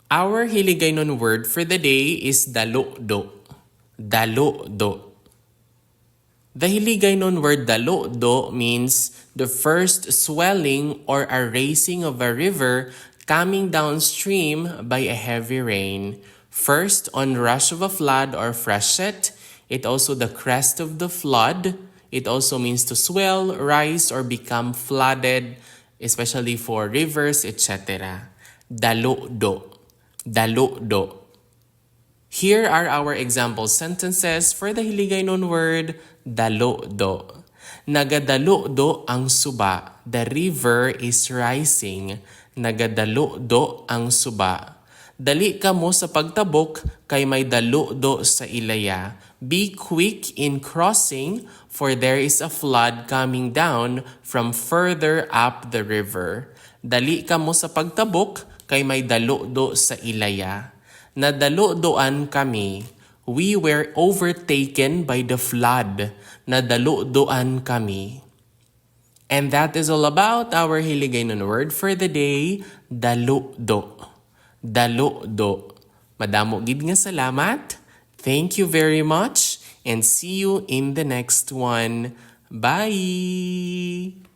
Our Hiligaynon word for the day is dalo-do. Dalo-do. The Hiligaynon word dalo-do means the first swelling or a raising of a river coming downstream by a heavy rain. First, on rush of a flood or freshet. It also the crest of the flood. It also means to swell, rise, or become flooded, especially for rivers, etc. Dalo-do. Dalo-do. Here are our example sentences for the Hiligaynon word dalo-do. Nagadalo-do ang suba. The river is rising. Nagadalo-do ang suba. Dali ka mo sa pagtabok kay may dalo-do sa ilaya. Be quick in crossing for there is a flood coming down from further up the river. Dali ka mo sa pagtabok kay may dalo-do sa ilaya. Nadalo-doan kami. We were overtaken by the flood. Nadalo-doan kami. And that is all about our Hiligaynon word for the day, dalo-do. Dalo-do. Madamo gid nga salamat. Thank you very much and see you in the next one. Bye!